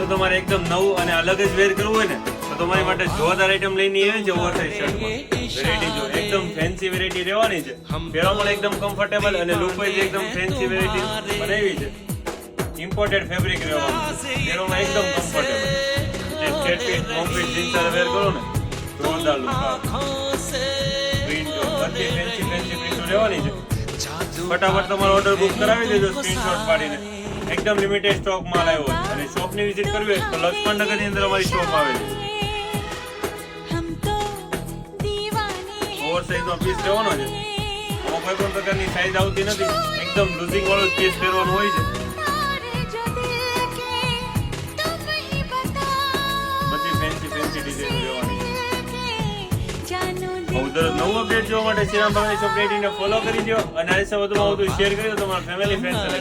તો તમારે એકદમ નવું અને અલગ જ વેર કરવું હોય ને તો તમારી માટે જોરદાર આઈટમ લઈને આવી છે ઓવરસાઇઝ શર્ટમાં. વેરાયટી જો એકદમ ફેન્સી વેરાયટી રહેવાની છે. પહેરવા પણ એકદમ કમ્ફર્ટેબલ અને લુક વાઇઝ એકદમ ફેન્સી વેરાયટી બનાવી છે. ઇમ્પોર્ટેડ ફેબ્રિક રહેવાનું છે. પહેરવામાં એકદમ કમ્ફર્ટેબલ. જે straight fit long fit jeans wear કરો ને જોરદાર લુક આવે. પ્રિન્ટ જો બધી ફેન્સી પ્રિન્ટ રહેવાની છે. ફટાફટ તમારો ઓર્ડર બુક કરાવી દેજો સ્ક્રીનશોટ પાડીને. એકદમ લિમિટેડ સ્ટોક માલ આવ્યો છે અને શોપની વિઝિટ કરવી હોય તો લક્ષ્મણ નગરની અંદર અમારી શોપ આવેલી છે. ઓવરસાઇઝનો પીસ લેવાનો છે. કોઈ પણ પ્રકારની સાઈઝ આવતી નથી. એકદમ લૂઝિંગ વાળો પીસ પહેરવાનું હોય છે. બધી ફેન્સી ડિઝાઇન લેવાની છે. દરરોજ નવું અપડેટ જોવા માટે શ્રીરામ ભાગની શોપ ને ફોલો કરી દો અને આ વિશે વધુમાં વધુ શેર કરી દો તમારા ફેમિલી ફ્રેન્ડ્સ અને